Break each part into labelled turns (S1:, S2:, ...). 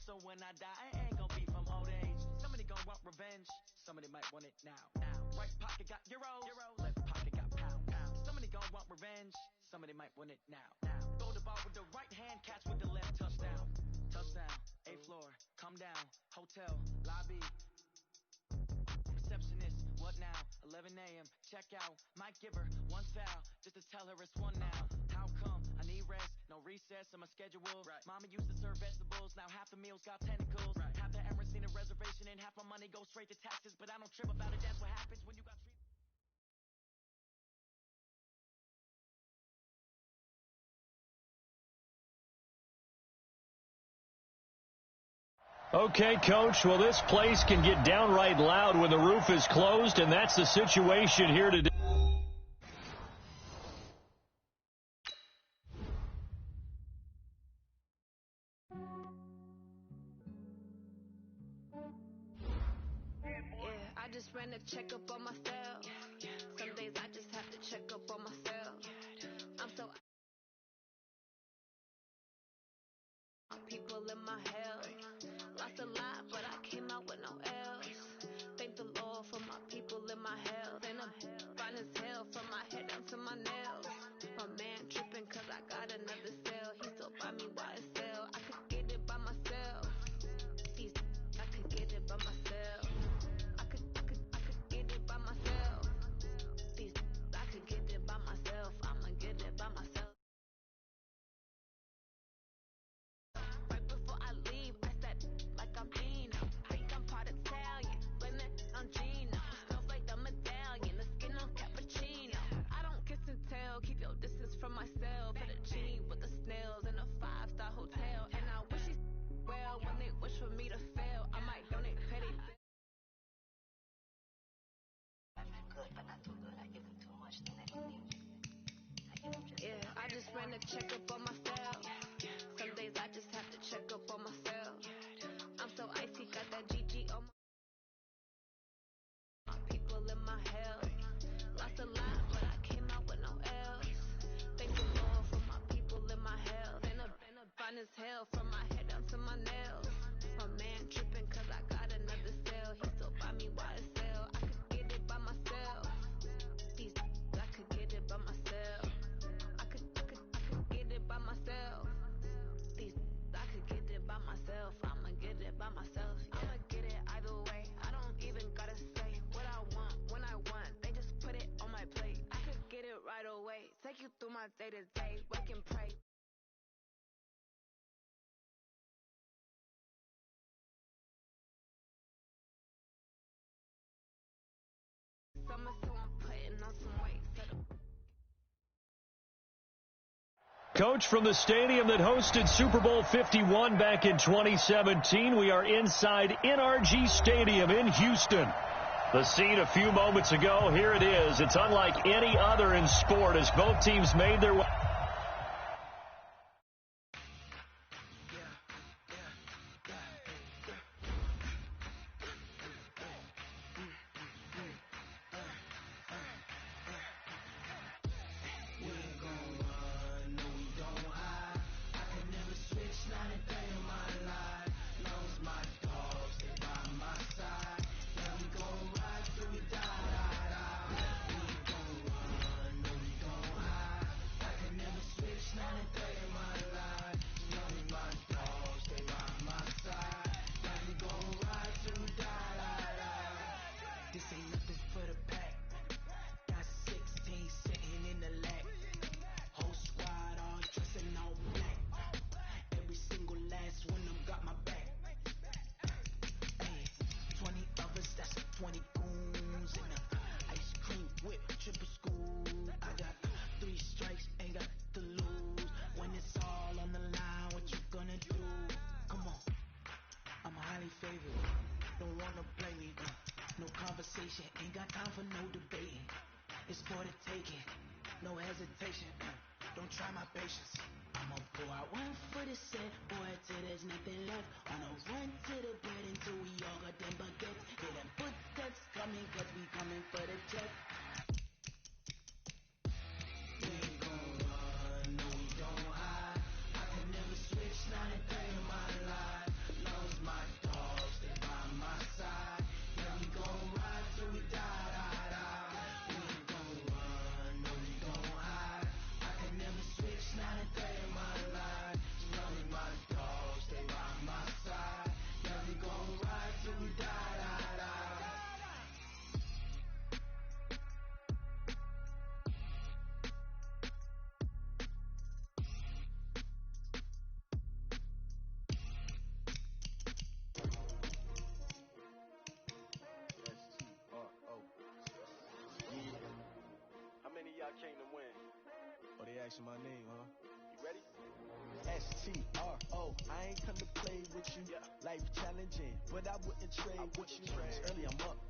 S1: So when I die, it ain't gonna be from old age. Somebody gonna want revenge, somebody might want it now. Right pocket got euros, left pocket got pounds. Somebody gonna want revenge, somebody might want it now. Throw the ball with the right hand, catch with the left, touchdown. Touchdown, 8th floor, come down, hotel, lobby. Receptionist, what now? 11 a.m., check out. Might give her one foul, just to tell her it's one now. How come? I need rest, no recess in my schedule. Right. Mama used to serve vegetables, now half the meals got tentacles. Right. Half the Emirates need a reservation and half my money goes straight to taxes. But I don't trip about it, that's what happens when you got treated.
S2: Okay, Coach, well, this place can get downright loud when the roof is closed, and that's the situation here today.
S3: I just ran a checkup on myself. Some days I just have to check up on myself. I'm so people in my health. Lost a lot, but I came out with no L's. Thank the Lord for my people in my health. And I'm fine as hell from my head down to my nails. My man tripping cause I got another cell. He still buy me YSL. I could get it by myself. I could get it by myself. I could get it by myself. I could get it by myself. I'ma get it by myself. Right before I leave, I said like I'm Dino. Think I'm part Italian, blame it on Gino. Smells like the medallion, the skin on cappuccino. I don't kiss and tell, keep your distance from myself. Fettuccine with the snails in a 5-star hotel. And I wish he well when they wish for me to fail. I might donate petty.
S4: Good, but not too good. I give them too much, then they don't need you. I give them just
S3: I just ran a checkup on myself. Some days I just have to check up on myself. I'm so icy, got that GG on my people in my health. Lost a lot, but I came out with no L's. Thank the Lord for my people in my health. And I'm fine as hell from my head down to my nails. My man tripping cause I got another cell. He still buy me YSL. I could get it by myself. I could get it by myself. I could get it by myself. I could get it by myself. I'ma get it by myself. I'ma get it either way. I don't even gotta say what I want when I want. They just put it on my plate. I could get it right away. Take you through my day to day. Wake and pray. Summer, so I'm putting on some weight.
S2: Coach, from the stadium that hosted Super Bowl 51 back in 2017, we are inside NRG Stadium in Houston. The scene a few moments ago, here it is. It's unlike any other in sport as both teams made their way.
S5: Ain't got time for no debating. It's for the taking. No hesitation. Don't try my patience. I'ma pour out one for the set, boy, till there's nothing left. On a run to the bread until we all got them baguettes. Hear them footsteps coming, cause we coming for the check. We ain't gon' run, no we don't hide. I can never switch, not a day in my life. No,
S6: asking my name, huh? You ready? S-T-R-O. I ain't come to play with you. Life challenging, but I wouldn't trade with you. Early I'm up.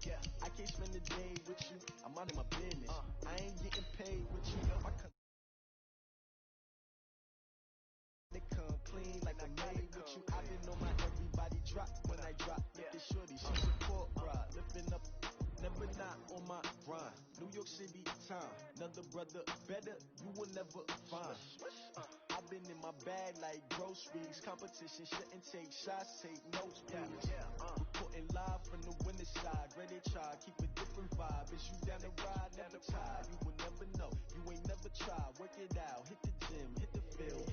S6: I can't spend the day with you. I'm out of my business. I ain't getting paid with you. They come clean like I made with you. I didn't know my everybody drop when I drop. Look at shorty, she support ride. Lifting up, never not on my grind. New York City time, another brother better, you will never find. I've been in my bag like groceries. Competition shouldn't take shots, take notes, please. Reporting live from the winner side. Ready to try, keep a different vibe. Is you down the ride, never tired. You will never know, you ain't never tried. Work it out, hit the gym, hit the field.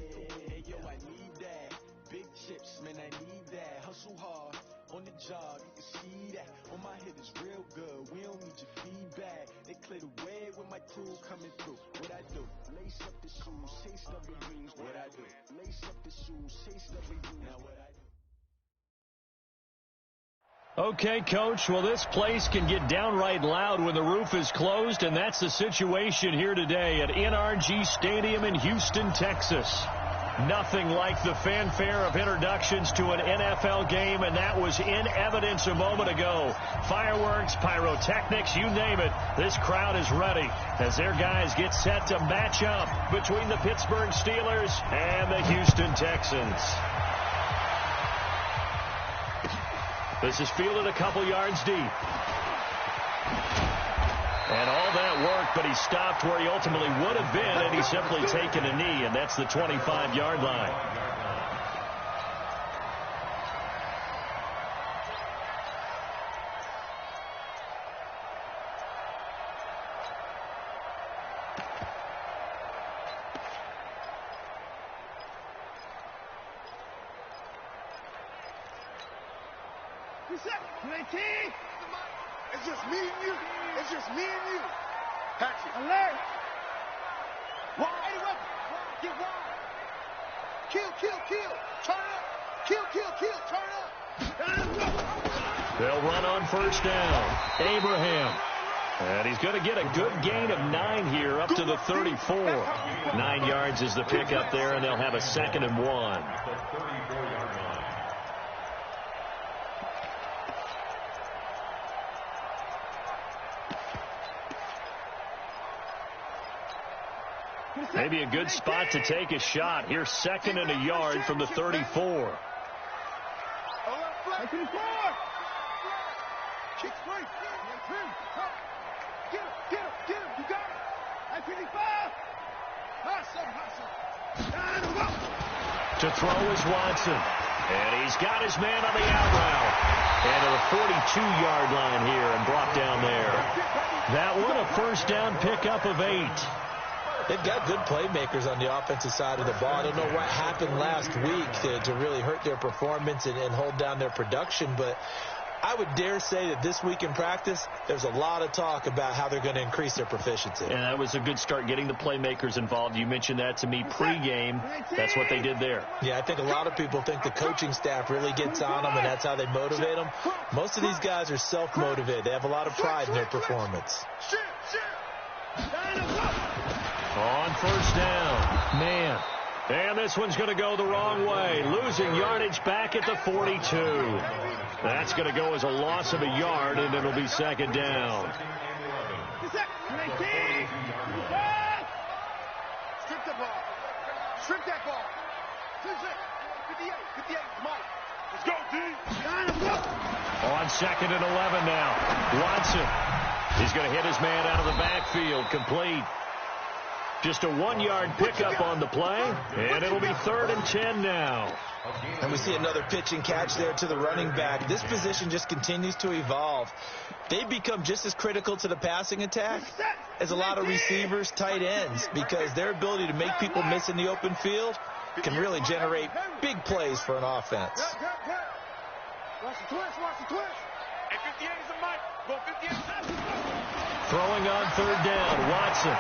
S6: Hey yo, I need that. Big chips, man, I need that. Hustle hard, on the job, you can see that. On my head is real good, we don't need your feedback. They clear the way with my crew coming through. What I do? Lace up the shoes, chase the rings. What I do? Lace up the shoes, chase the rings. Now what I do?
S2: Okay, Coach, well, this place can get downright loud when the roof is closed, and that's the situation here today at NRG Stadium in Houston, Texas. Nothing like the fanfare of introductions to an NFL game, and that was in evidence a moment ago. Fireworks, pyrotechnics, you name it. This crowd is ready as their guys get set to match up between the Pittsburgh Steelers and the Houston Texans. This is fielded a couple yards deep. And all that work, but he stopped where he ultimately would have been, and he's simply taken a knee, and that's the 25-yard line.
S7: It's just me and you. It's just me and you. Patrick.
S5: Alert! Wide, get wide. Kill, turn up. Kill, turn up.
S2: They'll run on first down. Abraham. And he's going to get a good gain of 9 here up to the 34. 9 yards is the pickup there, and they'll have a 2nd and 1. Maybe a good spot to take a shot. Here's 2nd and a yard from the 34.
S5: Kick free. Get him. You got it. 55.
S2: To throw is Watson. And he's got his man on the out route. And to the 42-yard line here and brought down there. That one a first down pickup of 8.
S8: They've got good playmakers on the offensive side of the ball. I don't know what happened last week to really hurt their performance and hold down their production, but I would dare say that this week in practice, there's a lot of talk about how they're going to increase their proficiency.
S2: And that was a good start, getting the playmakers involved. You mentioned that to me pregame. That's what they did there.
S8: Yeah, I think a lot of people think the coaching staff really gets on them, and that's how they motivate them. Most of these guys are self-motivated. They have a lot of pride in their performance.
S2: On first down, man. And this one's going to go the wrong way. Losing yardage back at the 42. That's going to go as a loss of a yard, and it'll be 2nd down.
S5: Strip that ball. 58, Mike.
S7: Let's go, D.
S2: On 2nd and 11 now. Watson. He's going to hit his man out of the backfield. Complete. Just a 1-yard pickup on the play, and it'll be 3rd and 10 now.
S8: And we see another pitch and catch there to the running back. This position just continues to evolve. They become just as critical to the passing attack as a lot of receivers, tight ends, because their ability to make people miss in the open field can really generate big plays for an offense.
S5: Watch the twist.
S7: Hey, 58 is a mic. Go 58.
S2: Throwing on 3rd down, Watson.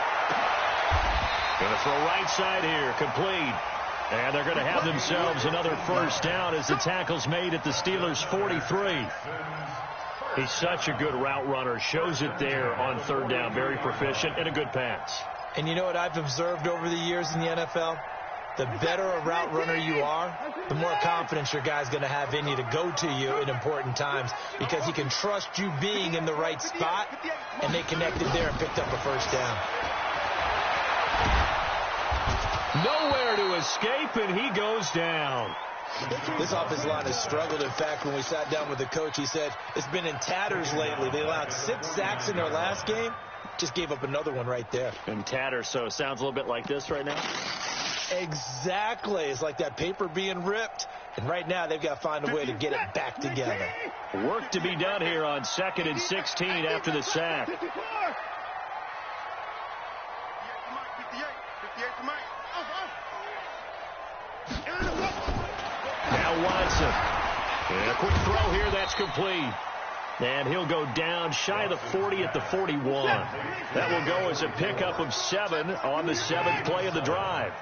S2: Going to throw right side here, complete. And they're going to have themselves another first down as the tackle's made at the Steelers' 43. He's such a good route runner. Shows it there on 3rd down. Very proficient and a good pass.
S8: And you know what I've observed over the years in the NFL? The better a route runner you are, the more confidence your guy's going to have in you to go to you in important times because he can trust you being in the right spot, and they connected there and picked up a first down.
S2: Nowhere to escape, and he goes down.
S8: This offensive line has struggled. In fact, when we sat down with the coach, he said it's been in tatters lately. They allowed 6 sacks in their last game. Just gave up another one right there.
S2: In tatters, so it sounds a little bit like this right now?
S8: Exactly. It's like that paper being ripped. And right now, they've got to find a way to get it back together.
S2: Work to be done here on 2nd and 16 after the sack.
S7: 58 to Mike.
S2: Now Watson. And a quick throw here. That's complete. And he'll go down shy of the 40 at the 41. That will go as a pickup of 7 on the 7th play of the drive.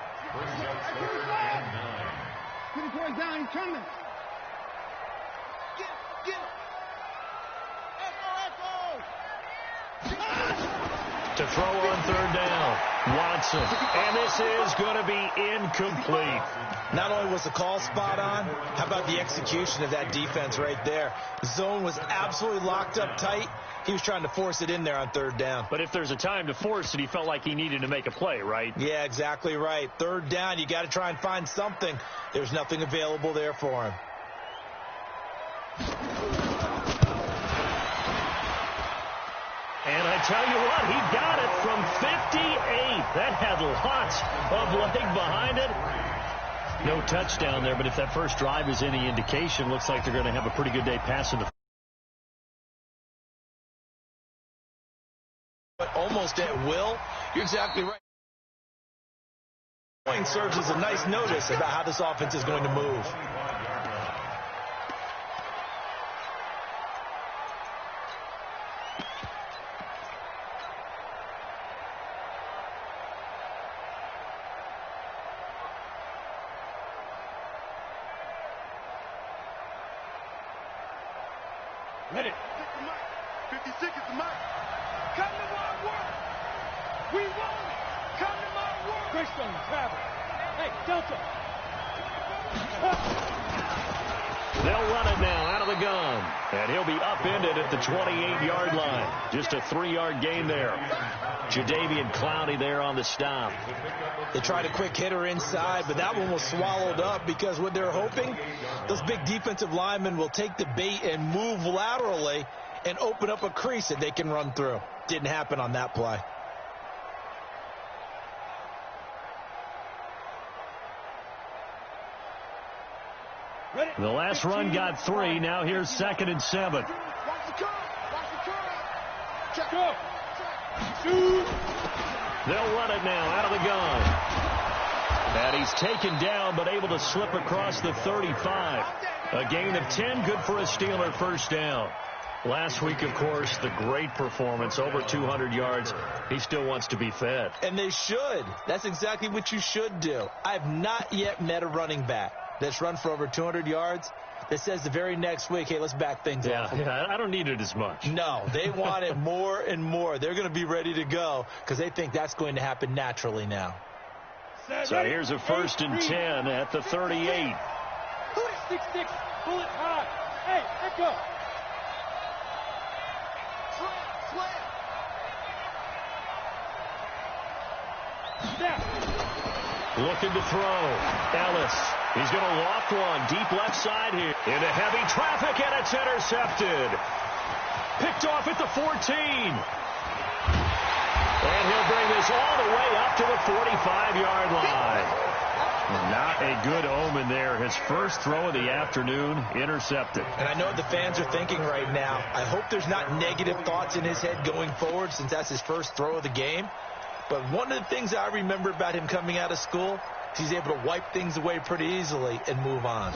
S7: Get the boy down. He's coming. Get.
S2: To throw on 3rd down. Watson. And this is going to be incomplete.
S8: Not only was the call spot on, how about the execution of that defense right there? The zone was absolutely locked up tight. He was trying to force it in there on 3rd down.
S2: But if there's a time to force it, he felt like he needed to make a play, right?
S8: Yeah, exactly right. 3rd down, you got to try and find something. There's nothing available there for him.
S2: And I tell you what, he got it from 58. That had lots of leg behind it. No touchdown there, but if that first drive is any indication, looks like they're going to have a pretty good day passing the.
S8: But almost at will. You're exactly right. Point serves as a nice notice about how this offense is going to move.
S7: Ready. 56 is the mic. Come to my work. We want it. Come to my work. Greystone, travel. Hey, Delta.
S2: They'll run it now out of the gun. And he'll be upended at the 28-yard line. Just a 3-yard gain there. Jadeveon Clowney there on the stop.
S8: They tried a quick hitter inside, but that one was swallowed up because what they're hoping, those big defensive linemen will take the bait and move laterally and open up a crease that they can run through. Didn't happen on that play.
S2: The last run got 3. Now here's 2nd and 7.
S7: Watch the curve. Check. Go. Shoot.
S2: They'll run it now out of the gun. And he's taken down but able to slip across the 35. A gain of 10, good for a Steeler first down. Last week, of course, the great performance, over 200 yards. He still wants to be fed.
S8: And they should. That's exactly what you should do. I've not yet met a running back that's run for over 200 yards that says the very next week, hey, let's back things up.
S2: Yeah, I don't need it as much.
S8: No, they want it more and more. They're going to be ready to go because they think that's going to happen naturally now.
S2: So here's a 1st and 10 at the 38.
S7: 6-6, bullet high. Hey, echo.
S2: Looking to throw. Ellis. He's going to loft one deep left side here. Into heavy traffic, and it's intercepted. Picked off at the 14. And he'll bring this all the way up to the 45-yard line. Not a good omen there. His first throw of the afternoon, intercepted.
S8: And I know what the fans are thinking right now. I hope there's not negative thoughts in his head going forward since that's his first throw of the game. But one of the things I remember about him coming out of school, he's able to wipe things away pretty easily and move on.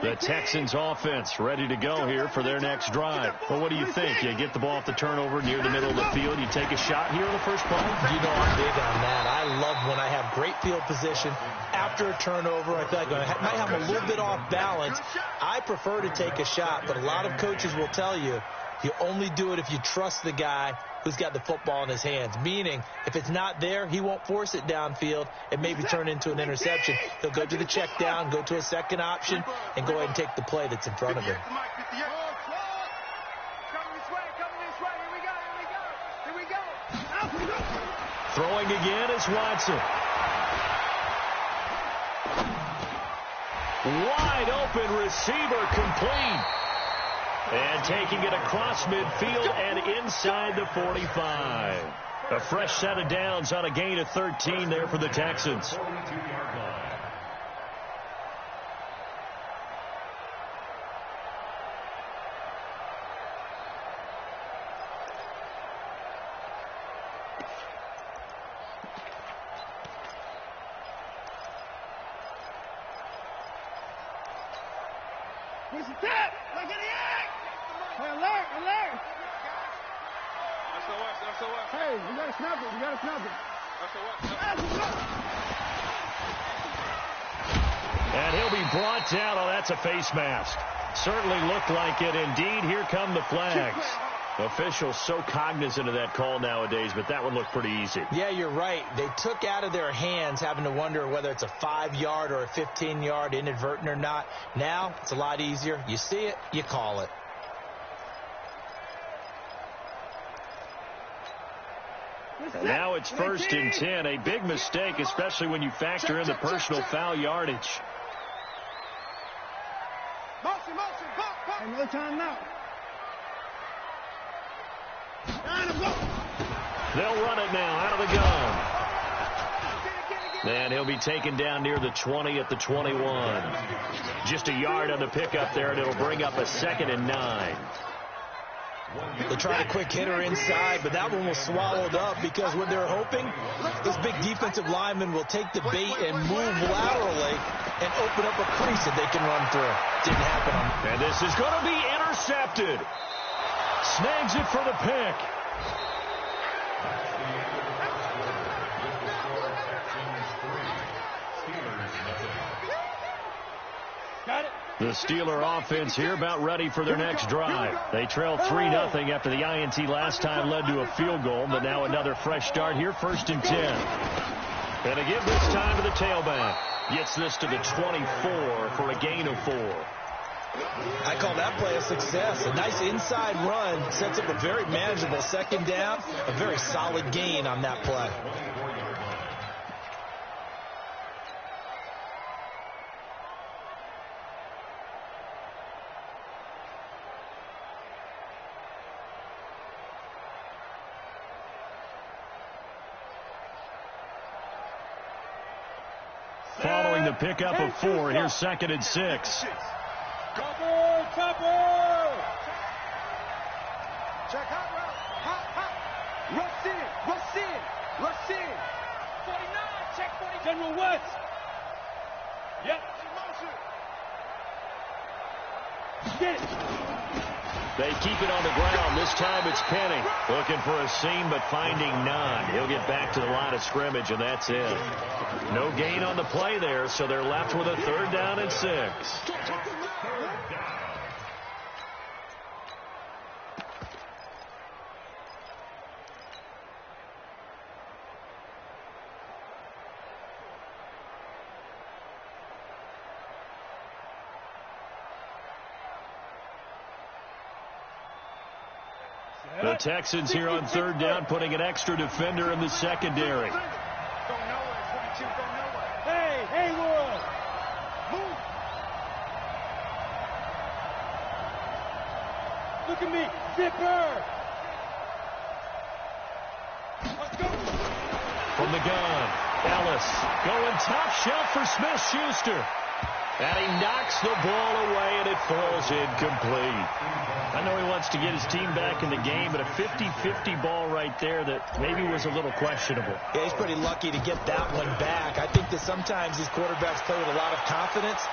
S2: The Texans offense ready to go here for their next drive. Well, what do you think? You get the ball off the turnover near the middle of the field. You take a shot here on the first play?
S8: You know I'm big on that. I love when I have great field position. After a turnover, I feel like I might have a little bit off balance. I prefer to take a shot, but a lot of coaches will tell you You only do it if you trust the guy who's got the football in his hands. Meaning, if it's not there, he won't force it downfield and maybe turn into an interception. He'll go to the check down, go to a second option, and go ahead and take the play that's in front of him.
S2: Throwing again is Watson. Wide open receiver, complete. And taking it across midfield and inside the 45. A fresh set of downs on a gain of 13 there for the Texans.
S7: What's that? Look at the egg! Hey, alert, alert! Hey, you gotta snap it, you gotta snap it.
S2: And he'll be brought down. Oh, that's a face mask. Certainly looked like it. Indeed, here come the flags. Officials so cognizant of that call nowadays, but that one looked pretty easy.
S8: Yeah, you're right. They took out of their hands having to wonder whether it's a 5-yard or a 15-yard inadvertent or not. Now, it's a lot easier. You see it, you call it.
S2: And now it's 1st and 10. A big mistake, especially when you factor in the personal foul yardage.
S7: Another time now.
S2: They'll run it now out of the gun. And he'll be taken down near the 20 at the 21. Just a yard on the pickup there, and it'll bring up a 2nd and 9.
S8: They tried a quick hitter inside, but that one was swallowed up because what they're hoping, this big defensive lineman will take the bait and move laterally and open up a crease that they can run through. Didn't happen.
S2: And this is going to be intercepted. Snags it for the pick. The Steeler offense here about ready for their next drive. They trailed 3-0 after the INT last time led to a field goal, but now another fresh start here, 1st and 10. And to give this time to the tailback. Gets this to the 24 for a gain of 4.
S8: I call that play a success. A nice inside run sets up a very manageable 2nd down. A very solid gain on that play.
S2: Following the pickup of 4, here's 2nd and 6.
S7: Cover!
S6: Check hot route. Hot. Rush in.
S7: 49, check 49. General West. Yep. Get it.
S2: They keep it on the ground. This time it's Penny. Looking for a seam, but finding none. He'll get back to the line of scrimmage, and that's it. No gain on the play there, so they're left with a 3rd down and 6. The Texans here on 3rd down, putting an extra defender in the secondary.
S7: Hey, Haywood. Move. Look at me. Zipper. Let's go.
S2: From the gun, Ellis going top shelf for Smith-Schuster. And he knocks the ball away, and it falls incomplete. I know he wants to get his team back in the game, but a 50-50 ball right there that maybe was a little questionable.
S8: Yeah, he's pretty lucky to get that one back. I think that sometimes these quarterbacks play with a lot of confidence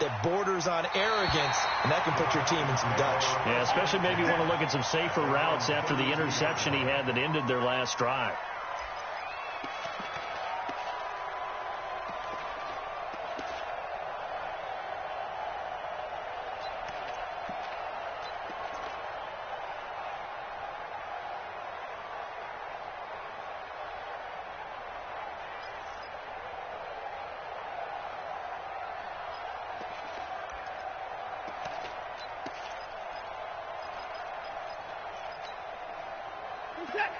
S8: that borders on arrogance, and that can put your team in some Dutch.
S2: Yeah, especially maybe you want to look at some safer routes after the interception he had that ended their last drive.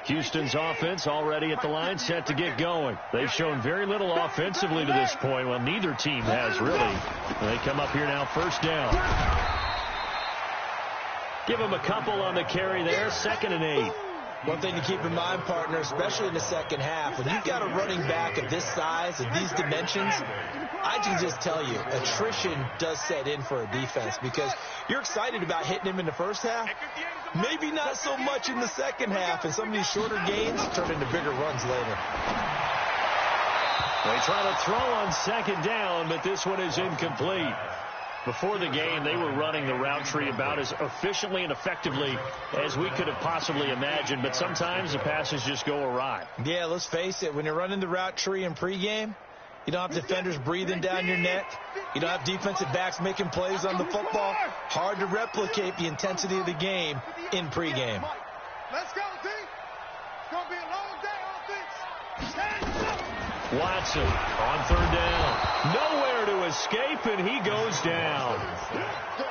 S2: Houston's offense already at the line, set to get going. They've shown very little offensively to this point. Well, neither team has really. They come up here now, first down. Give them a couple on the carry there, 2nd and 8.
S8: One thing to keep in mind, partner, especially in the second half, when you've got a running back of this size and these dimensions, I can just tell you, attrition does set in for a defense because you're excited about hitting him in the first half. Maybe not so much in the second half, and some of these shorter gains turn into bigger runs later.
S2: They try to throw on 2nd down, but this one is incomplete. Before the game, they were running the route tree about as efficiently and effectively as we could have possibly imagined, but sometimes the passes just go awry.
S8: Yeah, let's face it, when you're running the route tree in pregame, you don't have defenders breathing down your neck. You don't have defensive backs making plays on the football. Hard to replicate the intensity of the game in pregame.
S7: Let's go, D. It's going to be a long day on offense.
S2: Watson on 3rd down. Nowhere to escape, and he goes down.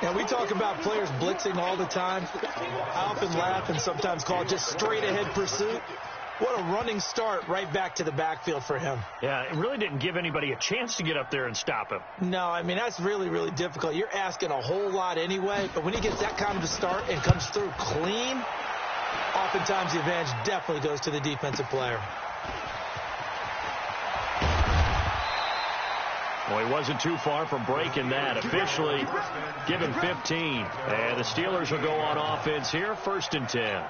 S8: Now, we talk about players blitzing all the time. I often laugh and sometimes call it just straight-ahead pursuit. What a running start right back to the backfield for him.
S2: Yeah, it really didn't give anybody a chance to get up there and stop him.
S8: No, I mean, that's really, really difficult. You're asking a whole lot anyway, but when he gets that kind of a start and comes through clean, oftentimes the advantage definitely goes to the defensive player.
S2: Well, he wasn't too far from breaking that. Officially given 15. And the Steelers will go on offense here, 1st and 10.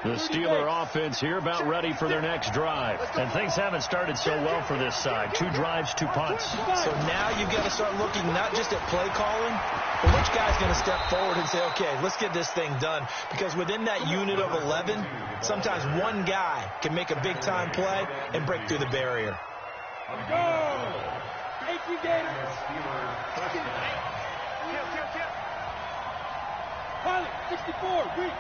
S2: The Steeler offense here about ready for their next drive. And things haven't started so well for this side. 2 drives, 2 punts.
S8: So now you've got to start looking not just at play calling, but which guy's going to step forward and say, okay, let's get this thing done. Because within that unit of 11, sometimes one guy can make a big-time play and break through the barrier.
S7: Go! Thank you, Gators. Pilot, 64, weak.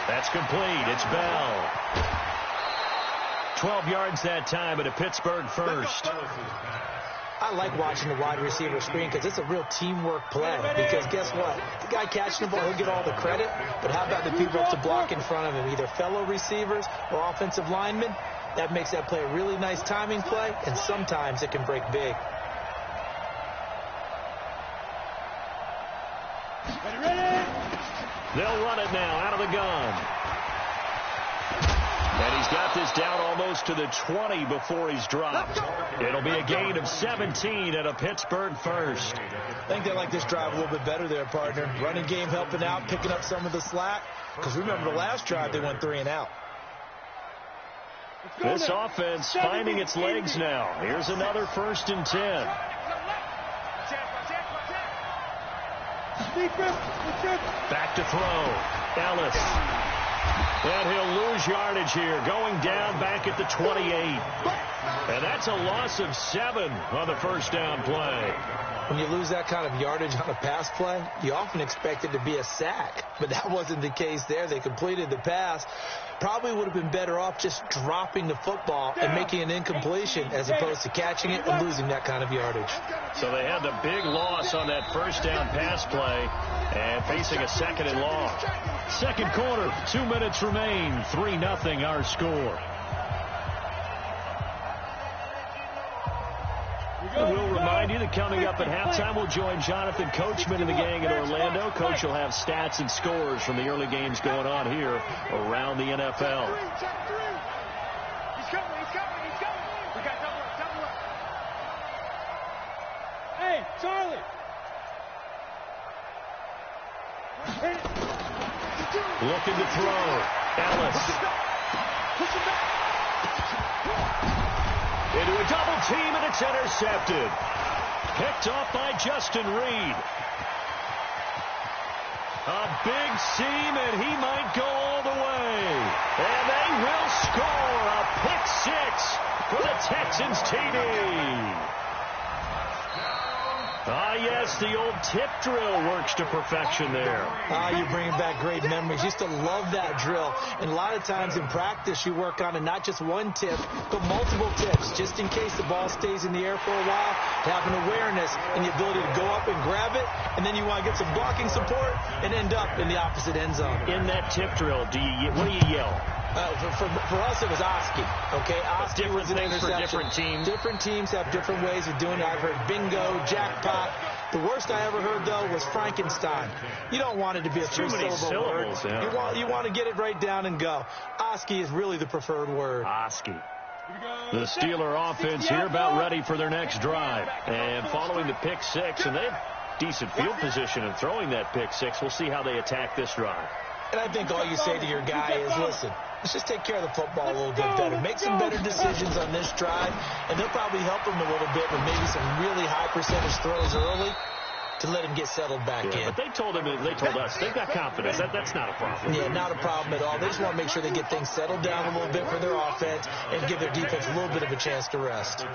S2: That's complete. It's Bell. 12 yards that time, at a Pittsburgh first.
S8: I like watching the wide receiver screen because it's a real teamwork play. Because guess what? The guy catching the ball, he'll get all the credit. But how about the people up to block in front of him, either fellow receivers or offensive linemen? That makes that play a really nice timing play, and sometimes it can break big.
S2: They'll run it now out of the gun. And he's got this down almost to the 20 before he's dropped. It'll be a gain of 17 at a Pittsburgh first.
S8: I think they like this drive a little bit better there, partner. Running game helping out, picking up some of the slack. Because remember the last drive, they went 3 and out.
S2: This offense finding its legs now. Here's another 1st and 10. Back to throw. Ellis. And he'll lose yardage here, going down back at the 28. And that's a loss of 7 on the first down play.
S8: When you lose that kind of yardage on a pass play, you often expect it to be a sack. But that wasn't the case there. They completed the pass. Probably would have been better off just dropping the football and making an incompletion as opposed to catching it and losing that kind of yardage.
S2: So they had the big loss on that first down pass play and facing a 2nd and long. Second quarter, 2 minutes remain. 3-0 our score. We'll remind you that coming up at halftime, we'll join Jonathan Coachman and the gang in Orlando. Coach will have stats and scores from the early games going on here around the NFL.
S7: He's coming. We got double up. Hey, Charlie.
S2: Looking to throw. Ellis.
S7: Push him back.
S2: Into a double team, and it's intercepted. Picked off by Justin Reed. A big seam, and he might go all the way. And they will score a pick 6 for the Texans TD. Ah, yes, the old tip drill works to perfection there.
S8: You're bringing back great memories. Used to love that drill. And a lot of times in practice, you work on it, not just one tip, but multiple tips, just in case the ball stays in the air for a while, to have an awareness and the ability to go up and grab it, and then you want to get some blocking support and end up in the opposite end zone.
S2: In that tip drill, what do you yell?
S8: For us, it was Oski. Okay, Oski was an interception.
S2: For different teams.
S8: Different teams have different ways of doing it. I've heard bingo, jackpot. The worst I ever heard, though, was Frankenstein. You don't want it to be a three-syllable word.
S2: Yeah.
S8: You want to get it right down and go. Oski is really the preferred word.
S2: Oski. The Steeler offense here about ready for their next drive. And following the pick six, and they have decent field position in throwing that pick six. We'll see how they attack this drive.
S8: And I think all you say to your guy is, listen, let's just take care of the football a little bit better. Make some better decisions on this drive, and they'll probably help him a little bit with maybe some really high percentage throws early to let him get settled back in.
S2: But they told us, they've got confidence. That's not a problem.
S8: Yeah, not a problem at all. They just want to make sure they get things settled down a little bit for their offense and give their defense a little bit of a chance to rest.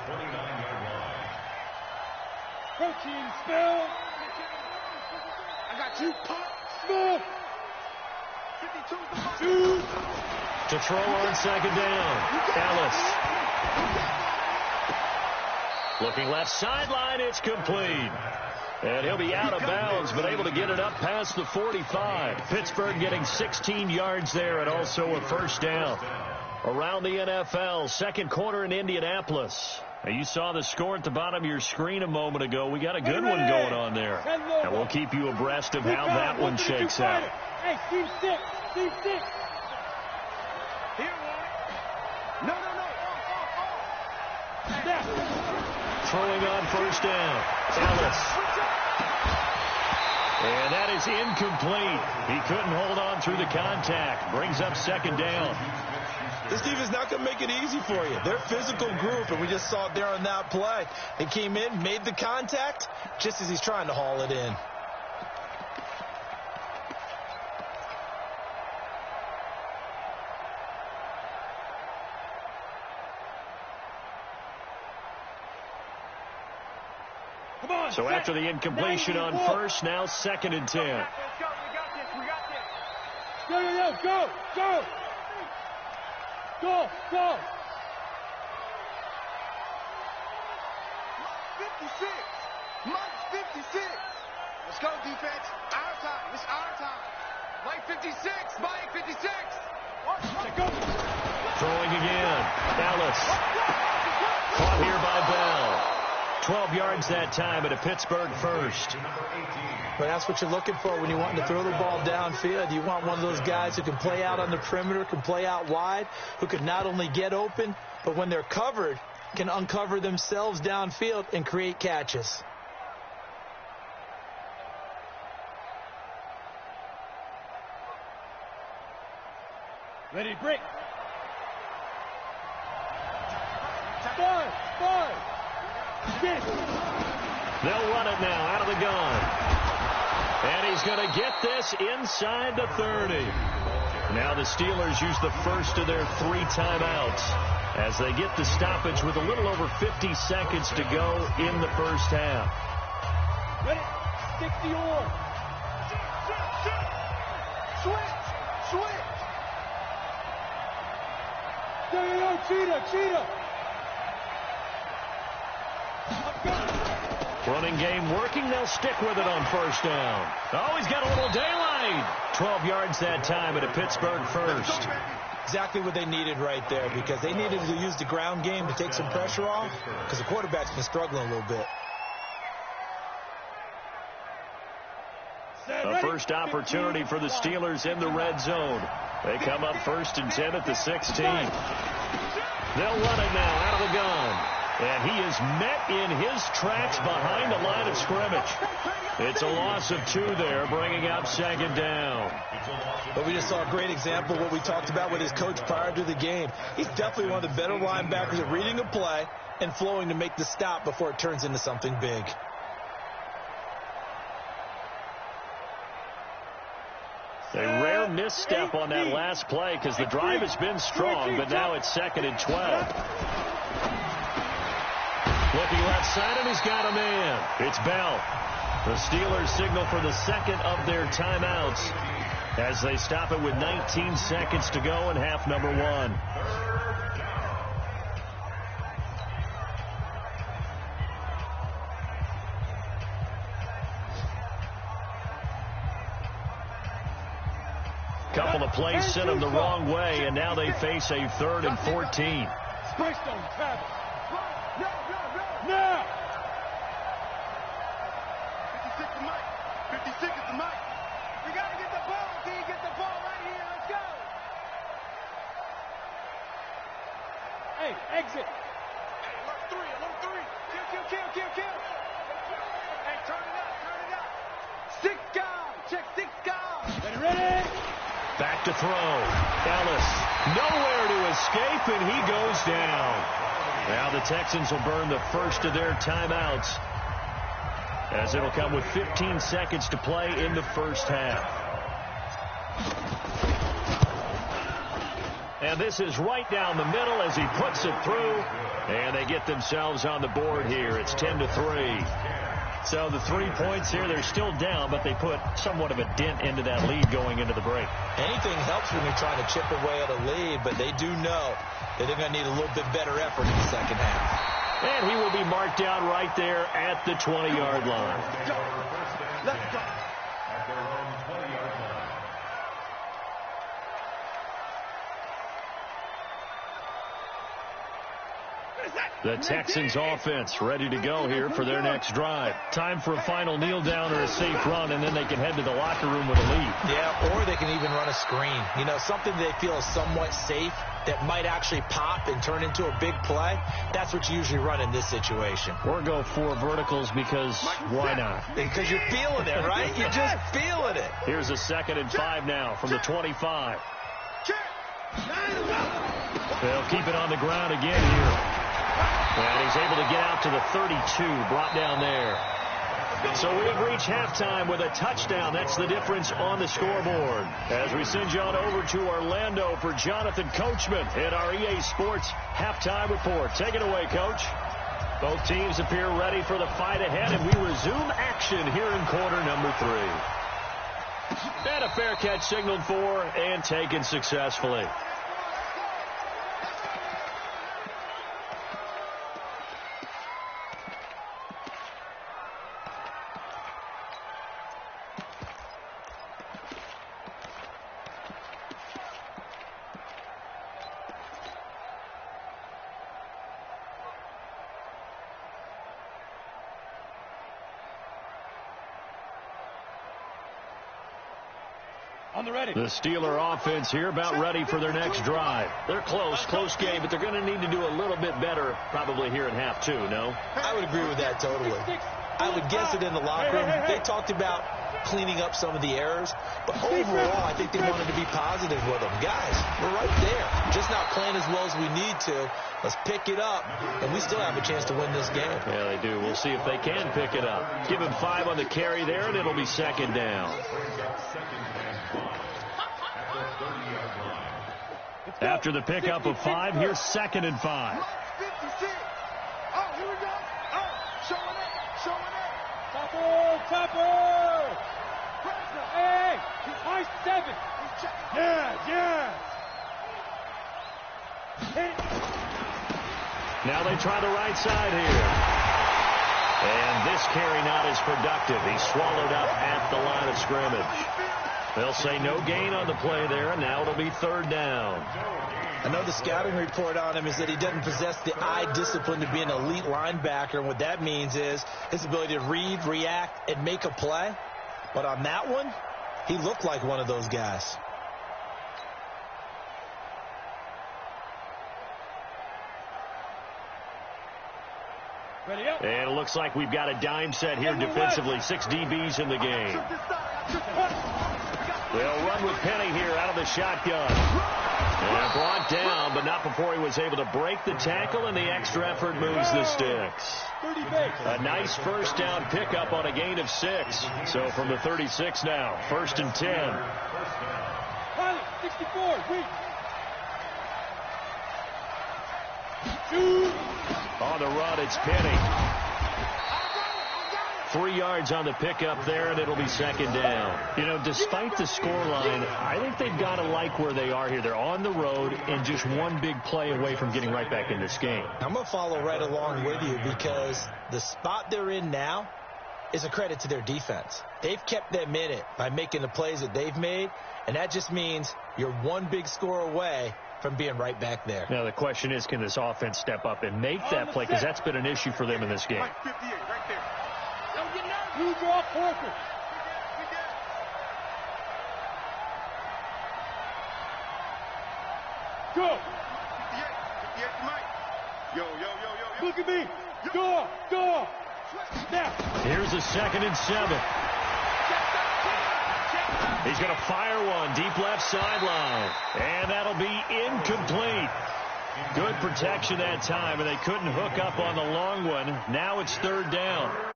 S7: Protein spill. I got you. Smith.
S2: To throw on second down. Ellis. Looking left sideline, it's complete. And he'll be out of bounds, but able to get it up past the 45. Pittsburgh getting 16 yards there and also a first down. Around the NFL, second quarter in Indianapolis. Now, you saw the score at the bottom of your screen a moment ago. We got a good one going on there. And we'll keep you abreast of how that one shakes out.
S7: Hey, Steve 6. Steve 6. Here, no.
S2: Throwing on first down. Ellis. And that is incomplete. He couldn't hold on through the contact. Brings up second down.
S8: This defense is not going to make it easy for you. They're a physical group, and we just saw it there on that play. They came in, made the contact, just as he's trying to haul it in.
S2: So after the incompletion on first, now second and 10.
S7: Let's go. We got this. Go.
S9: 56. Mike 56. Let's go, defense. Our time. It's our time. Mike 56. Mike 56.
S7: Go.
S2: Throwing again. Ellis. Caught here by Bell. 12 yards that time at a Pittsburgh first.
S8: But that's what you're looking for when you want to throw the ball downfield. You want one of those guys who can play out on the perimeter, can play out wide, who can not only get open, but when they're covered, can uncover themselves downfield and create catches.
S7: Ready, break. 5.
S2: They'll run it now out of the gun. And he's going to get this inside the 30. Now the Steelers use the first of their 3 timeouts as they get the stoppage with a little over 50 seconds to go in the first half.
S7: Ready? Stick the oar. Switch. Cheetah.
S2: Running game working. They'll stick with it on first down. Oh, he's got a little daylight. 12 yards that time at a Pittsburgh first.
S8: Exactly what they needed right there, because they needed to use the ground game to take some pressure off, because the quarterback's been struggling a little bit.
S2: A first opportunity for the Steelers in the red zone. They come up first and 10 at the 16. They'll run it now out of the gun. And he is met in his tracks behind the line of scrimmage. It's a loss of 2 there, bringing up second down.
S8: But we just saw a great example of what we talked about with his coach prior to the game. He's definitely one of the better linebackers at reading a play and flowing to make the stop before it turns into something big.
S2: A rare misstep on that last play because the drive has been strong, but now it's second and 12. Looking left outside, and he's got a man. It's Bell. The Steelers signal for the second of their timeouts as they stop it with 19 seconds to go in half number one. Couple of plays sent them the wrong way, and now they face a 3rd and 14.
S7: Springstone, Travis. Now!
S9: 56 is Mike. 56 is Mike. We got to get the ball, D. Get the ball right here. Let's go.
S7: Hey, exit.
S9: Hey, alert three. Kill. Hey, turn it up. 6 guard. Check 6 guard.
S7: Ready?
S2: Back to throw. Ellis nowhere to escape, and he goes down. Now the Texans will burn the first of their timeouts, as it'll come with 15 seconds to play in the first half. And this is right down the middle as he puts it through, and they get themselves on the board here. It's 10-3. So the 3 points here, they're still down, but they put somewhat of a dent into that lead going into the break.
S8: Anything helps when you're trying to chip away at a lead, but they do know that they're going to need a little bit better effort in the second half.
S2: And he will be marked down right there at the 20-yard line.
S9: Let's go.
S2: The Texans offense ready to go here for their next drive. Time for a final kneel down or a safe run, and then they can head to the locker room with a lead.
S8: Yeah, or they can even run a screen. You know, something they feel is somewhat safe that might actually pop and turn into a big play. That's what you usually run in this situation.
S2: Or go 4 verticals because why not?
S8: Because you're feeling it, right? You're just feeling it.
S2: Here's a 2nd and 5 now from the 25. They'll keep it on the ground again here. And he's able to get out to the 32, brought down there. So we have reached halftime with a touchdown. That's the difference on the scoreboard. As we send you on over to Orlando for Jonathan Coachman in our EA Sports halftime report. Take it away, Coach. Both teams appear ready for the fight ahead, and we resume action here in quarter number 3. And a fair catch signaled for and taken successfully.
S7: On the ready.
S2: The Steeler offense here about ready for their next drive. They're close game, but they're going to need to do a little bit better probably here in half 2, no?
S8: I would agree with that totally. I would guess it in the locker room. They talked about cleaning up some of the errors, but overall, I think they wanted to be positive with them. Guys, we're right there. Just not playing as well as we need to. Let's pick it up, and we still have a chance to win this game.
S2: Yeah, they do. We'll see if they can pick it up. Give him 5 on the carry there, and it'll be 2nd down. After the pickup of 5, here's 2nd and 5.
S9: 56. Oh, here we go. Oh, showing up.
S7: Topper. Hey, high 7. Yeah.
S2: Now they try the right side here. And this carry not as productive. He's swallowed up at the line of scrimmage. They'll say no gain on the play there, and now it'll be 3rd down.
S8: I know the scouting report on him is that he doesn't possess the eye discipline to be an elite linebacker, and what that means is his ability to read, react, and make a play. But on that one, he looked like one of those guys.
S7: Ready up.
S2: And it looks like we've got a dime set here defensively. 6 DBs in the game. They'll run with Penny here out of the shotgun. And brought down, but not before he was able to break the tackle, and the extra effort moves the sticks. A nice first down pickup on a gain of 6. So from the 36 now, 1st and 10.
S7: 64, weak.
S2: On the run, it's Penny. 3 yards on the pickup there, and it'll be second down. You know, despite the scoreline, I think they've got to like where they are here. They're on the road and just one big play away from getting right back in this game.
S8: I'm going to follow right along with you because the spot they're in now is a credit to their defense. They've kept them in it by making the plays that they've made, and that just means you're one big score away from being right back there.
S2: Now, the question is, can this offense step up and make that play? Because that's been an issue for them in this game.
S9: 58, right there. Don't get nervous.
S7: You draw Porter. Go.
S9: 58 to Mike. Yo.
S7: Look at me. Go. Snap.
S2: Here's a 2nd and 7. He's going to fire one deep left sideline, and that'll be incomplete. Good protection that time, and they couldn't hook up on the long one. Now it's 3rd down.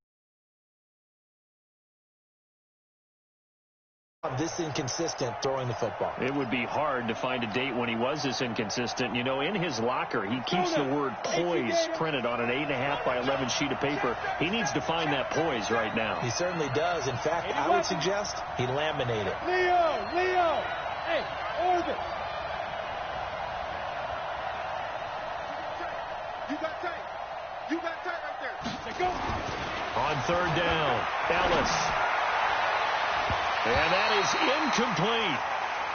S8: This inconsistent throwing the football.
S2: It would be hard to find a date when he was this inconsistent. You know, in his locker, he keeps the word poise printed on an 8.5 by 11 sheet of paper. He needs to find that poise right now.
S8: He certainly does. In fact, I would suggest he laminate it.
S7: Leo. Hey, orbit.
S9: You got tight right there.
S7: Go.
S2: On 3rd down, Ellis. And that is incomplete.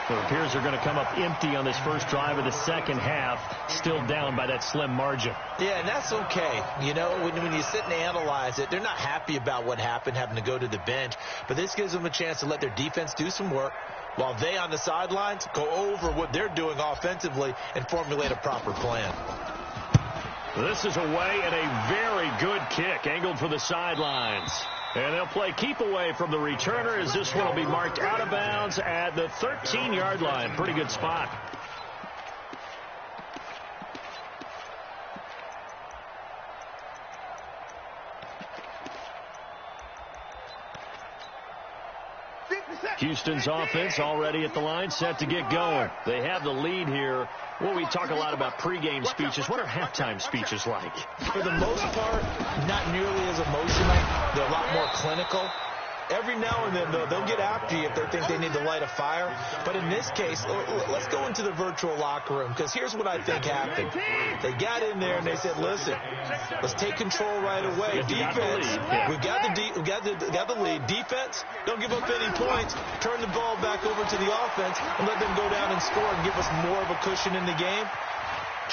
S2: So it appears they're going to come up empty on this first drive of the second half, still down by that slim margin.
S8: Yeah, and that's okay. You know, when you sit and analyze it, they're not happy about what happened, having to go to the bench. But this gives them a chance to let their defense do some work while they on the sidelines go over what they're doing offensively and formulate a proper plan.
S2: This is away and a very good kick, angled for the sidelines. And they'll play keep away from the returner as this one will be marked out of bounds at the 13-yard line. Pretty good spot. Houston's offense already at the line, set to get going. They have the lead here. Well, we talk a lot about pregame speeches. What are halftime speeches like?
S8: For the most part, not nearly as emotional. They're a lot more clinical. Every now and then, though, they'll get after you if they think they need to light a fire. But in this case, let's go into the virtual locker room, because here's what I think happened. They got in there and they said, listen, let's take control right away. Defense, we've got the lead. Defense, don't give up any points. Turn the ball back over to the offense and let them go down and score and give us more of a cushion in the game.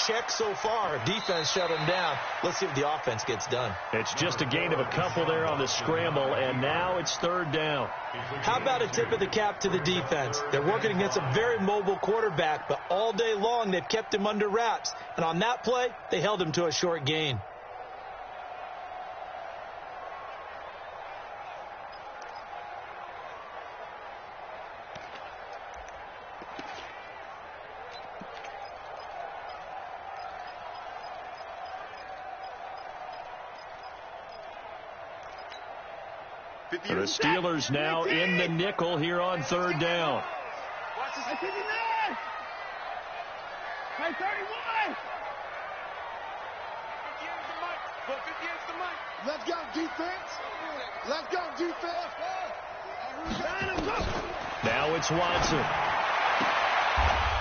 S8: Check so far. Defense shut them down. Let's see if the offense gets done.
S2: It's just a gain of a couple there on the scramble, and now it's 3rd down.
S8: How about a tip of the cap to the defense? They're working against a very mobile quarterback, but all day long they've kept him under wraps. And on that play, they held him to a short gain.
S2: The Steelers now in the nickel here on 3rd down.
S7: Hey, 59! Hey, 31!
S9: Let's go, defense. Let's go, defense.
S2: Now it's Watson.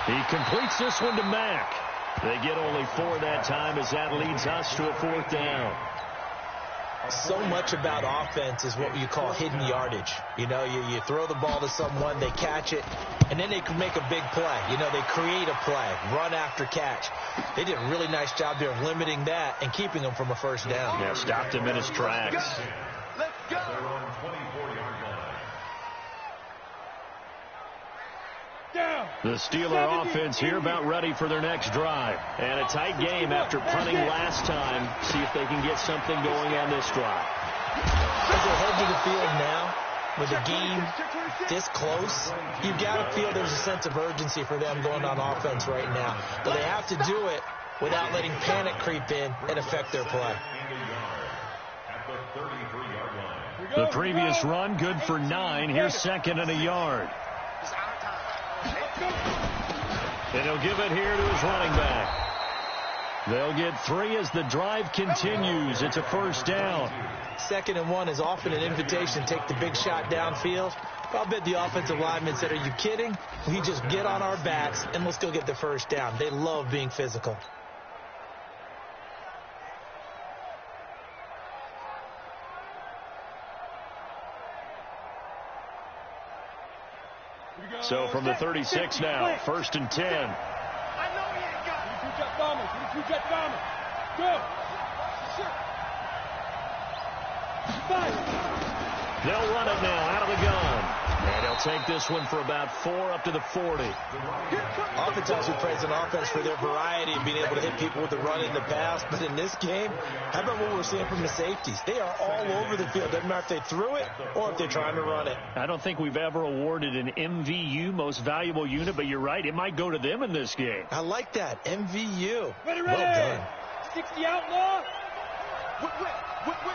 S2: He completes this one to Mack. They get only 4 that time as that leads us to a 4th down.
S8: So much about offense is what you call hidden yardage. You know, you throw the ball to someone, they catch it, and then they can make a big play. You know, they create a play, run after catch. They did a really nice job there of limiting that and keeping him from a 1st down.
S2: Yeah, stopped him in his tracks.
S9: Let's go.
S2: The Steeler offense here about ready for their next drive. And a tight game after punting last time. See if they can get something going on this drive.
S8: As they head to the field now, with the game this close, you've got to feel there's a sense of urgency for them going on offense right now. But they have to do it without letting panic creep in and affect their play.
S2: The previous run, good for 9. Here's 2nd and a yard. And he'll give it here to his running back. They'll get 3 as the drive continues. It's a 1st down.
S8: 2nd and 1 is often an invitation to take the big shot downfield. I'll bet the offensive lineman said, are you kidding? We just get on our backs and let's go get the first down. They love being physical.
S2: So from the 36 now, 1st and 10.
S7: I know he ain't got it. Go.
S2: They'll run it now out of the gun. And he'll take this one for about 4 up to the 40.
S8: Oftentimes we praise an offense for their variety of being able to hit people with the run in the pass. But in this game, how about what we're seeing from the safeties? They are all over the field. Doesn't matter if they threw it or if they're trying to run it.
S2: I don't think we've ever awarded an MVU, most valuable unit, but you're right. It might go to them in this game.
S8: I like that. MVU.
S7: Ready.
S8: Well done.
S7: 60 outlaw.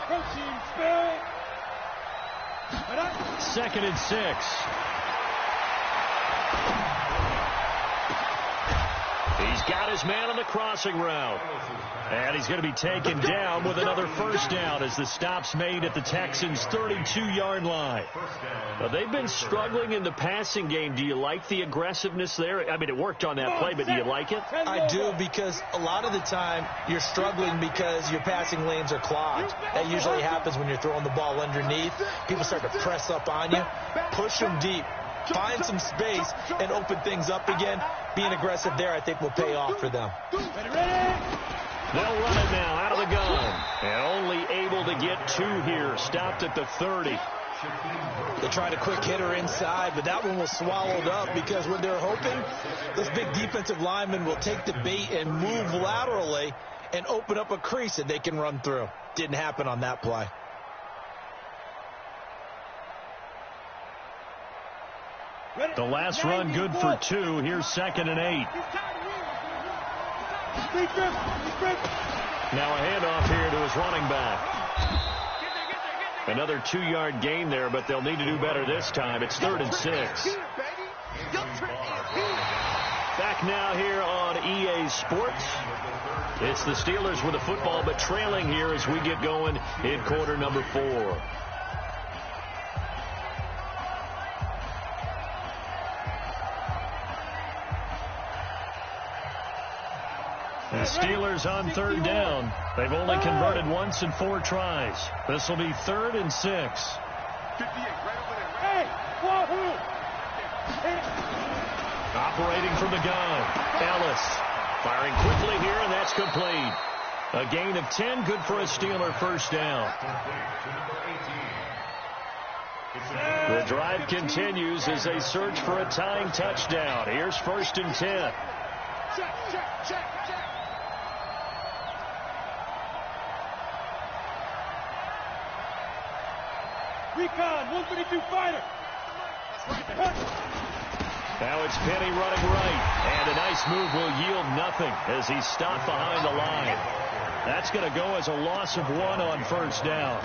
S7: Go team, spell.
S2: 2nd and 6. He's got his man on the crossing route. And he's going to be taken down with another first down as the stop's made at the Texans' 32-yard line. Now, they've been struggling in the passing game. Do you like the aggressiveness there? I mean, it worked on that play, but do you like it?
S8: I do, because a lot of the time you're struggling because your passing lanes are clogged. That usually happens when you're throwing the ball underneath. People start to press up on you. Push them deep. Find some space and open things up again. Being aggressive there, I think, will pay off for them.
S2: They'll run it now out of the gun. And only able to get 2 here. Stopped at the 30.
S8: They tried a quick hitter inside, but that one was swallowed up because what they're hoping, this big defensive lineman will take the bait and move laterally and open up a crease that they can run through. Didn't happen on that play.
S2: The last run good for 2. Here's 2nd and 8. Now a handoff here to his running back. Another 2-yard gain there, but they'll need to do better this time. It's 3rd and 6. Back now here on EA Sports. It's the Steelers with the football, but trailing here as we get going in quarter number 4. The Steelers on 3rd down. They've only converted once in 4 tries. This will be 3rd and 6.
S7: 58, right over there. Hey,
S2: Operating from the gun. Ellis firing quickly here, and that's complete. A gain of 10, good for a Steeler first down. The drive continues as they search for a tying touchdown. Here's 1st and 10.
S7: check. Recon, 132 fighter.
S2: Now it's Penny running right. And a nice move will yield nothing as he's stopped behind the line. That's going to go as a loss of 1 on 1st down.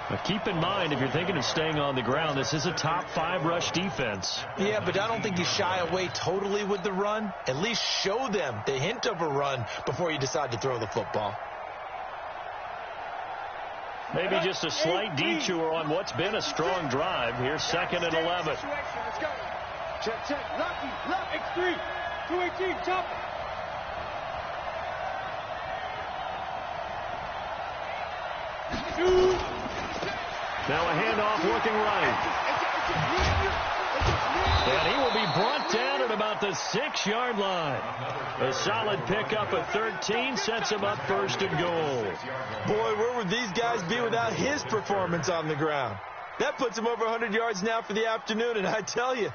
S2: But keep in mind, if you're thinking of staying on the ground, this is a top 5 rush defense.
S8: Yeah, but I don't think you shy away totally with the run. At least show them the hint of a run before you decide to throw the football.
S2: Maybe just a slight detour on what's been a strong drive. Here's 2nd and 11.
S7: Let's go. Check. Lucky. X3. 218. Chop.
S2: Now a handoff looking right. And he will be brought down at about the 6-yard line. A solid pickup at 13 sets him up 1st and goal.
S8: Boy, where would these guys be without his performance on the ground? That puts him over 100 yards now for the afternoon, and I tell you,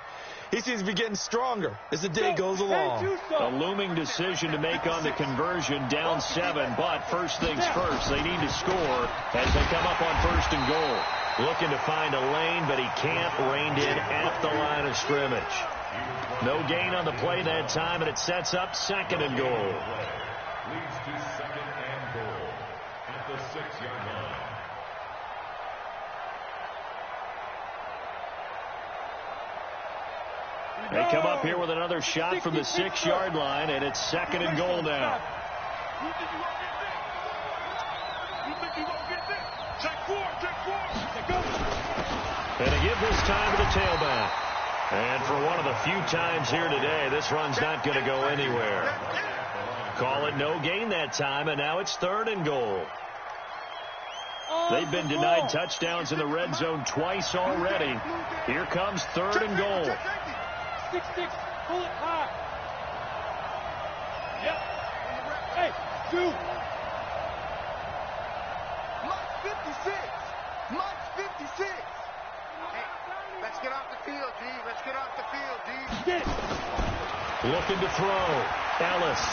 S8: he seems to be getting stronger as the day goes along.
S2: A looming decision to make on the conversion, down 7, but first things first, they need to score as they come up on 1st and goal. Looking to find a lane, but he can't, reined in at the line of scrimmage. No gain on the play that time, and it sets up 2nd and goal.
S10: Leads to 2nd and goal at the 6-yard line.
S2: They come up here with another shot from the 6-yard line, and it's 2nd and goal now. And to give this time to the tailback. And for one of the few times here today, this run's not going to go anywhere. Call it no gain that time, and now it's 3rd and goal. They've been denied touchdowns in the red zone twice already. Here comes 3rd and goal.
S7: 6-6, pull it high. Yep. Hey, 2.
S9: Mike 56. Mike 56. Hey, let's get off the field, D. Let's get off the field, D.
S7: Get it.
S2: Looking to throw. Ellis.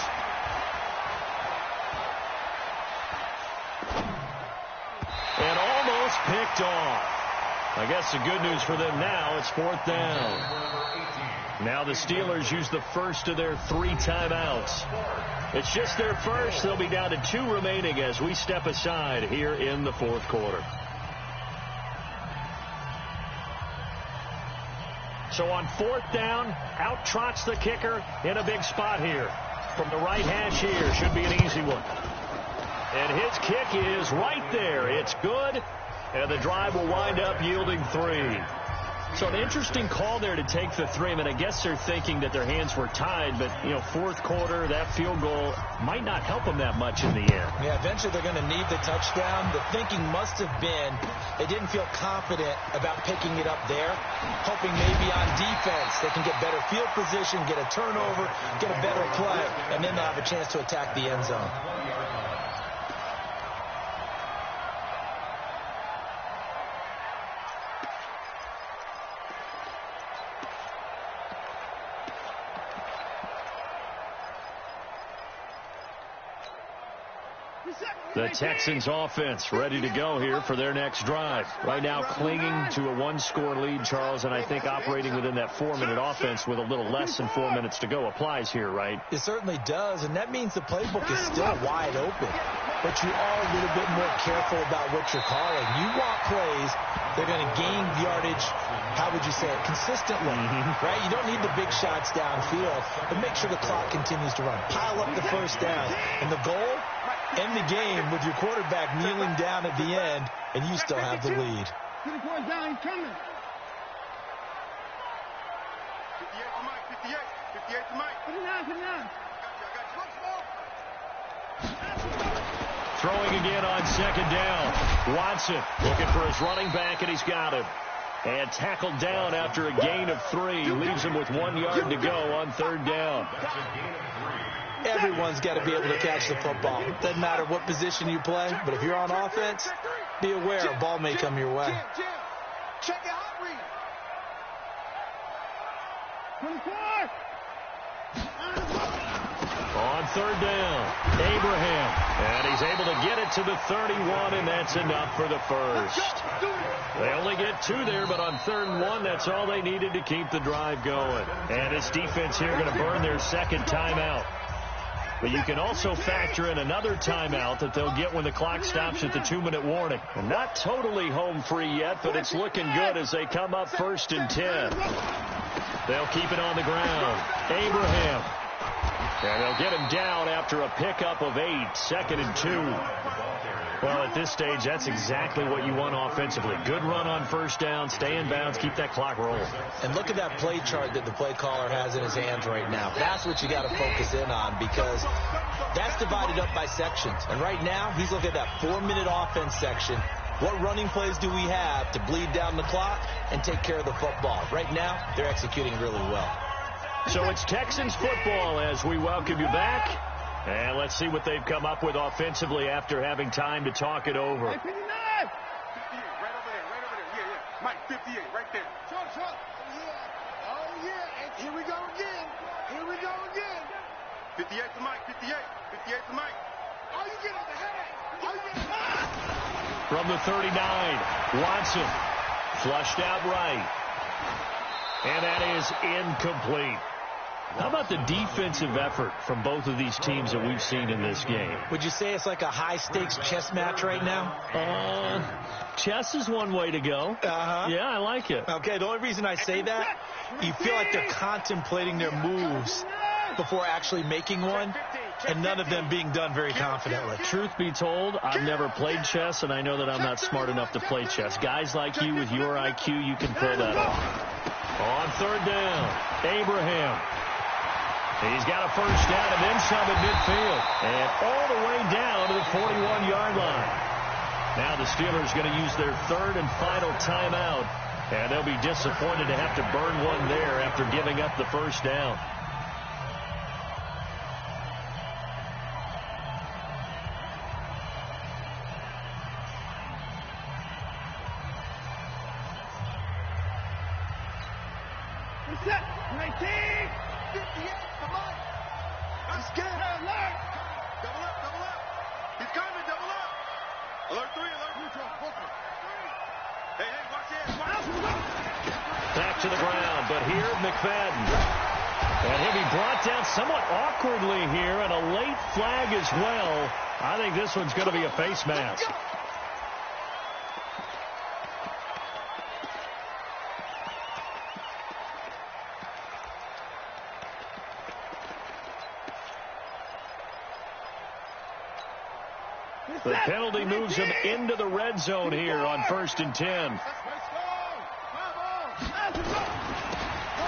S2: And almost picked off. I guess the good news for them now, it's 4th down. Now the Steelers use the first of their 3 timeouts. It's just their first. They'll be down to 2 remaining as we step aside here in the 4th quarter. So on 4th down, out trots the kicker in a big spot here. From the right hash here, should be an easy one. And his kick is right there. It's good, and the drive will wind up yielding 3. So an interesting call there to take the 3. I mean, I guess they're thinking that their hands were tied, but, 4th quarter, that field goal might not help them that much in the end.
S8: Yeah, eventually they're going to need the touchdown. The thinking must have been they didn't feel confident about picking it up there, hoping maybe on defense they can get better field position, get a turnover, get a better play, and then they'll have a chance to attack the end zone.
S2: The Texans offense ready to go here for their next drive. Right now clinging to a 1-score lead, Charles, and I think operating within that 4-minute offense with a little less than 4 minutes to go applies here, right?
S8: It certainly does, and that means the playbook is still wide open. But you are a little bit more careful about what you're calling. You want plays they're going to gain yardage, how would you say it, consistently, right? You don't need the big shots downfield, but make sure the clock continues to run. Pile up the first down. And the goal? End the game with your quarterback kneeling down at the end, and you still have the lead.
S7: 54 down, he's coming.
S9: 58 to Mike, 58. 58 to Mike.
S7: 59, 59.
S9: I got you.
S2: Throwing again on 2nd down. Watson looking for his running back, and he's got him. And tackled down after a gain of 3. Leaves him with 1 yard to go on 3rd down.
S8: Everyone's got to be able to catch the football. Doesn't matter what position you play, but if you're on offense, be aware a ball may come your way.
S9: Check it out, Reed.
S7: 24.
S2: On 3rd down, Abraham. And he's able to get it to the 31, and that's enough for the first. They only get 2 there, but on 3rd and 1, that's all they needed to keep the drive going. And this defense here going to burn their 2nd timeout. But you can also factor in another timeout that they'll get when the clock stops at the 2-minute warning. And not totally home free yet, but it's looking good as they come up 1st and 10. They'll keep it on the ground. Abraham. And they'll get him down after a pickup of 8, 2nd and 2. Well, at this stage, that's exactly what you want offensively. Good run on 1st down, stay in bounds, keep that clock rolling.
S8: And look at that play chart that the play caller has in his hands right now. That's what you got to focus in on, because that's divided up by sections. And right now, he's looking at that 4-minute offense section. What running plays do we have to bleed down the clock and take care of the football? Right now, they're executing really well.
S2: So it's Texans football as we welcome you back. And let's see what they've come up with offensively after having time to talk it over.
S7: 59.
S9: 58, right over there. Yeah. Mike, 58, right there.
S7: Short. Oh, yeah. And here we go again.
S9: 58 to Mike, 58. 58 to Mike.
S7: Oh, you get up the head.
S2: From the 39, Watson flushed out right. And that is incomplete. How about the defensive effort from both of these teams that we've seen in this game?
S8: Would you say it's like a high-stakes chess match right now?
S2: Chess is one way to go. Yeah, I like it.
S8: Okay, the only reason I say that, you feel like they're contemplating their moves before actually making one. and none of them being done very confidently.
S2: Truth be told, I've never played chess, and I know that I'm not smart enough to play chess. Guys like you with your IQ, you can pull that off. On third down, Abraham. He's got a first down and then some at midfield. And all the way down to the 41-yard line. Now the Steelers going to use their third and final timeout. And they'll be disappointed to have to burn one there after giving up the first down.
S7: Set. 19.
S9: 58. Come on. Let's get it. Alert. Double up. Double up. He's coming. Double up. Alert 3. Alert. Hey, watch this.
S2: Back to the ground, but here McFadden. And he'll be brought down somewhat awkwardly here, and a late flag as well. I think this one's going to be a face mask. The penalty moves him into the red zone here on 1st and 10.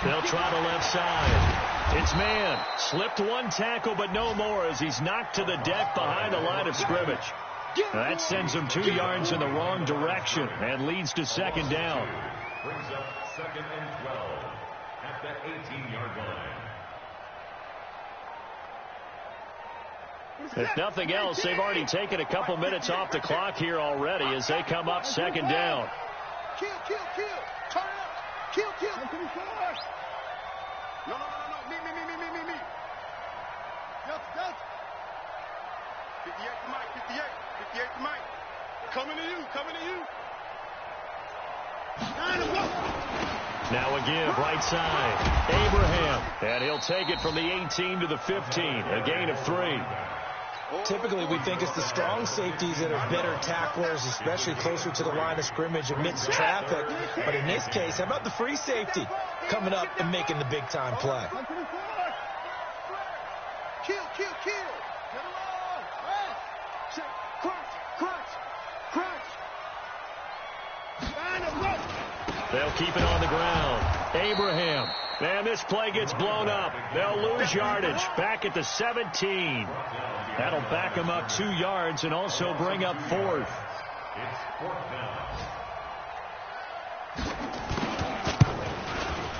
S2: They'll try the left side. It's man. Slipped one tackle, but no more as he's knocked to the deck behind the line of scrimmage. Now that sends him 2 yards in the wrong direction and leads to second down.
S10: Brings up 2nd and 12 at the 18-yard line.
S2: If nothing else, they've already taken a couple minutes off the clock here already as they come up second down.
S9: Kill. Turn it up. Kill. No. Me. Yes. 58 to Mike. 58 to Mike. Coming to you.
S2: Now again, right side. Abraham. And he'll take it from the 18 to the 15. A gain of 3.
S8: Typically, we think it's the strong safeties that are better tacklers, especially closer to the line of scrimmage amidst traffic. But in this case, how about the free safety coming up and making the big-time play?
S9: Kill. Get along. Crunch.
S2: They'll keep it on the ground. Abraham. And this play gets blown up. They'll lose yardage. Back at the 17. That'll back them up 2 yards and also bring up 4th.
S10: It's 4th down.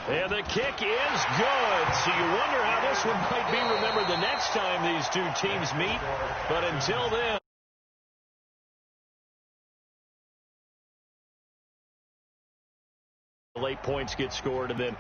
S2: And the kick is good. So you wonder how this one might be remembered the next time these two teams meet. But until then, late points get scored and then